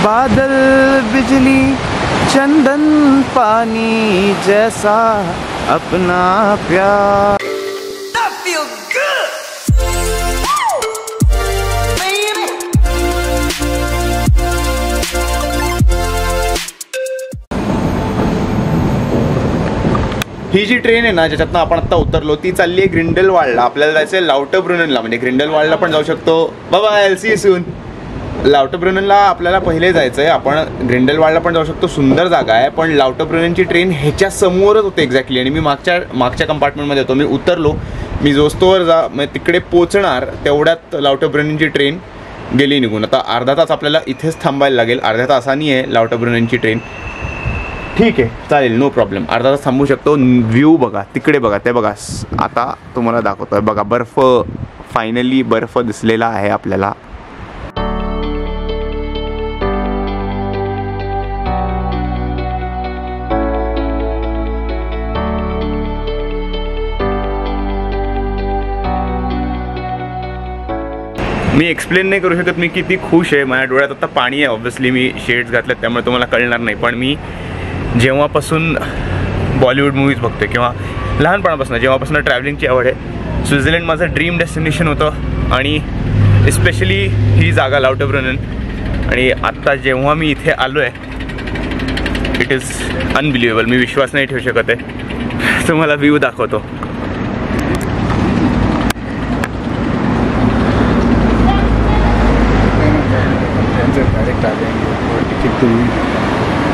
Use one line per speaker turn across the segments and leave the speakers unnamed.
बादल बिजली चंदन पानी जैसा अपना प्यार। ही जी ट्रेन आहे ना ज्याच्यातनं आपण आता उतरलो ती चालली आहे ग्रिंडलवाडला। आपल्याला जायचं आहे लाउटरब्रुननला, म्हणजे ग्रिंडलवाडला पण जाऊ शकतो। बाबा एल सी सून। लाउटरब्रुननला आपल्याला पहिले जायचं आहे, आपण ग्रिंडलवाडला पण जाऊ शकतो, सुंदर जागा आहे। पण लाउटरब्रुननची ट्रेन ह्याच्या समोरच होते एक्झॅक्टली, आणि मी मागच्या कंपार्टमेंटमध्ये होतो। मी उतरलो, मी जोस्तोवर म्हणजे तिकडे पोचणार तेवढ्यात लाउटरब्रुननची ट्रेन गेली निघून। आता अर्धा तास आपल्याला इथेच थांबायला लागेल, अर्ध्या तासानी आहे लाउटरब्रुननची ट्रेन। ठीक आहे चालेल, नो प्रॉब्लेम, अर्धा तास थांबू शकतो। व्ह्यू बघा तिकडे, बघा ते बघा, आता तुम्हाला दाखवतोय बघा, बर्फ, फायनली बर्फ दिसलेला आहे आपल्याला। मी एक्सप्लेन नाही करू शकत मी किती खुश आहे। माझ्या डोळ्यात आता पाणी आहे, ऑब्व्हियसली मी शेड्स घातलेत त्यामुळे तुम्हाला कळणार नाही, पण मी जेव्हापासून बॉलिवूड मूवीज बघते किंवा लहानपणापासून जेव्हापासून ट्रॅव्हलिंगची आवड आहे, स्वित्झर्लंड माझं ड्रीम डेस्टिनेशन होतं, आणि एस्पेशली ही जागा लाउटरब्रुनन। आणि आत्ता जेव्हा मी इथे आलो आहे, इट इज अनबिलिव्हेबल, मी विश्वास नाही ठेवू शकत आहे। तुम्हाला व्ह्यू दाखवतो।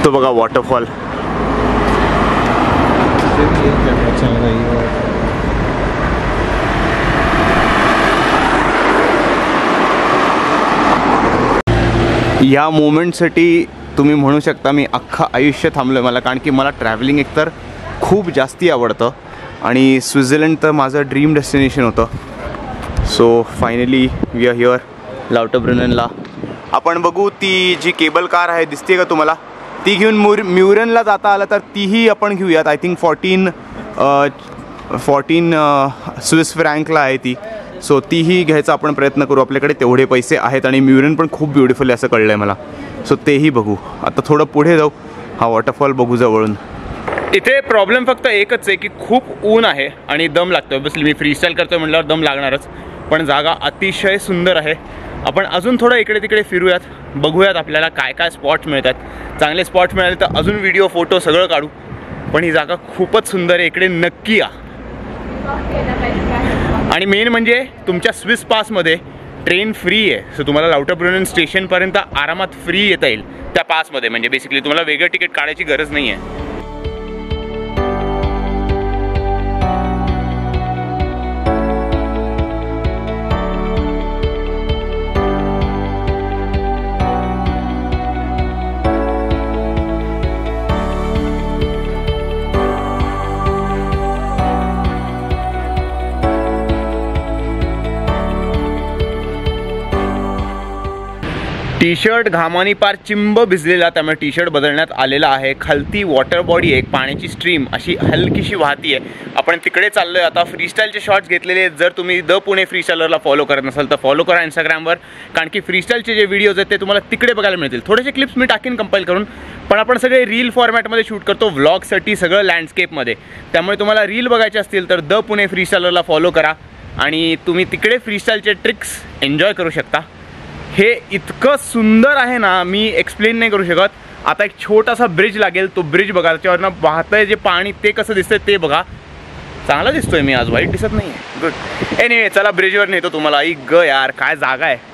तो बघा वॉटरफॉल, या मोमेंटसाठी तुम्ही म्हणू शकता मी अख्खं आयुष्य थांबलोय मला, कारण की मला ट्रॅव्हलिंग एकतर खूप जास्ती आवडतं आणि स्वित्झर्लंड तर माझं ड्रीम डेस्टिनेशन होतं। So finally we are here लाउटरब्रुननला। आपण बघू ती जी केबल कार आहे दिसते का तुम्हाला, ती घेऊन म्युरनला जाता आलं तर तीही आपण घेऊयात। आय थिंक 14 स्विस फ्रँकला आहे ती, सो तीही घ्यायचा आपण प्रयत्न करू, आपल्याकडे तेवढे पैसे आहेत। आणि म्युरन पण खूप ब्युटिफुल आहे असं कळलं आहे मला, सो तेही बघू। आता थोडं पुढे जाऊ, हा वॉटरफॉल बघू जवळून। इथे प्रॉब्लेम फक्त एकच आहे की खूप ऊन आहे आणि दम लागतो। ऑब्व्हियसली मी फ्रीस्टाईल करतोय म्हटल्यावर दम लागणारच, पण जागा अतिशय सुंदर आहे। आपण अजून थोडं इकडे तिकडे फिरूयात, बघूयात आपल्याला काय काय स्पॉट्स मिळतात। चांगले स्पॉट्स मिळाले तर अजून व्हिडिओ फोटो सगळं काढू, पण ही जागा खूपच सुंदर आहे, इकडे नक्की या। आणि मेन म्हणजे तुमच्या स्विस पासमध्ये ट्रेन फ्री आहे, सो तुम्हाला लाउटरब्रुनन स्टेशनपर्यंत आरामात फ्री येता येईल त्या पासमध्ये। म्हणजे बेसिकली तुम्हाला वेगळं तिकीट काढायची गरज नाही आहे। टी शर्ट घामानी पार चिंब भिजलेला, त्यामुळे टी शर्ट बदलण्यात आलेला आहे। खालती वॉटर बॉडी, एक पाण्याची स्ट्रीम अशी हलकीशी वाहती आहे। आपण तिकडे चाललोय आता। फ्रीस्टाईलचे शॉट्स घेतलेले आहेत, जर तुम्ही द पुणे फ्रीस्टाईलरला फॉलो करत नसाल तर फॉलो करा इंस्टाग्रामवर, कारण की फ्रीस्टाईलचे जे व्हिडिओज आहेत ते तुम्हाला तिकडे बघायला मिळतील। थोडेसे क्लिप्स मी टाकीन कंपाईल करून, पण आपण सगळे रील फॉर्मॅटमध्ये शूट करतो, व्लॉगसाठी सगळं लँडस्केपमध्ये। त्यामुळे तुम्हाला रील बघायचे असतील तर द पुणे फ्रीस्टाईलरला फॉलो करा आणि तुम्ही तिकडे फ्रीस्टाईलचे ट्रिक्स एन्जॉय करू शकता। हे इतकं सुंदर आहे ना, मी एक्सप्लेन नाही करू शकत। आता एक छोटासा ब्रिज लागेल, तो ब्रिज बघा, त्याच्यावरनं वाहतंय जे पाणी ते कसं दिसतंय ते बघा। चांगला दिसतोय मी आज, वाईट दिसत नाही आहे, गुड। एनिवे चला ब्रिजवर नेतो तुम्हाला। आई ग यार काय जागा आहे।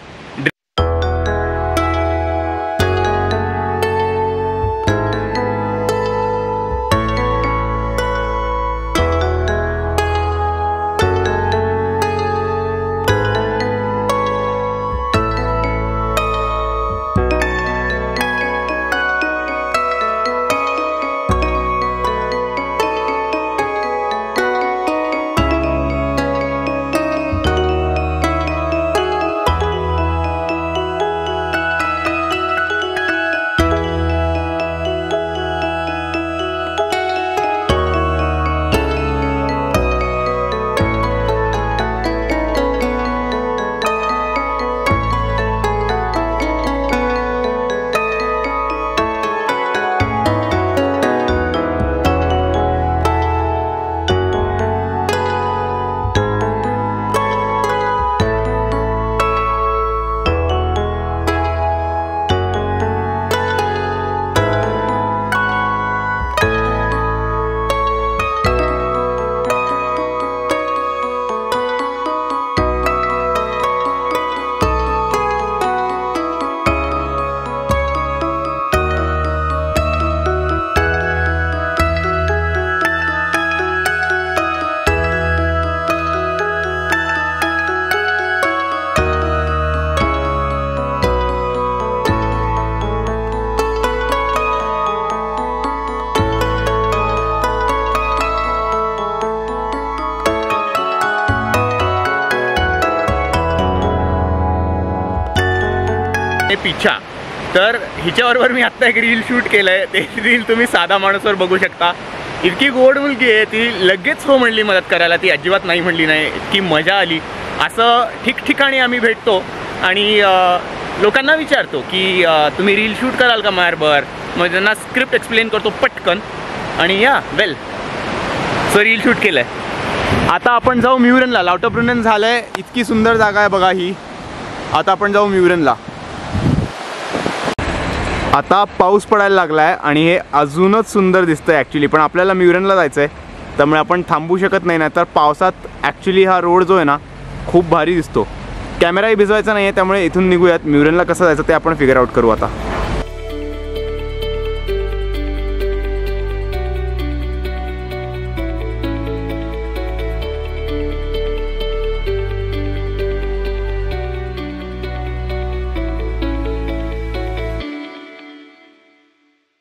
ते पिछा. तर हिच्याबरोबर मी आत्ता एक रील शूट केलं आहे. ते रील तुम्ही साधा माणूसवर बघू शकता. इतकी गोड मुलगी आहे ती, लगेच हो म्हणली मदत करायला. ती अजिबात नाही म्हणली नाही. इतकी मजा आली. असं ठिकठिकाणी आम्ही भेटतो आणि लोकांना विचारतो की तुम्ही रील शूट कराल का माझ्याबरोबर. मग त्यांना स्क्रिप्ट एक्सप्लेन करतो पटकन आणि या वेल सो रील शूट केलं आहे. आता आपण जाऊ म्युरनला. लाउटरब्रुनन झालं आहे. इतकी सुंदर जागा आहे बघा ही. आता आपण जाऊ म्युरनला. आता पाऊस पडायला लागला आहे आणि हे अजूनच सुंदर दिसतं आहे ॲक्च्युली. पण आपल्याला म्युरनला जायचं आहे त्यामुळे आपण थांबू शकत नाही. तर पावसात ॲक्च्युली हा रोड जो आहे ना खूप भारी दिसतो. कॅमेराही भिजवायचा नाही आहे त्यामुळे इथून निघूयात. म्युरनला कसं जायचं ते आपण फिगर आउट करू आता.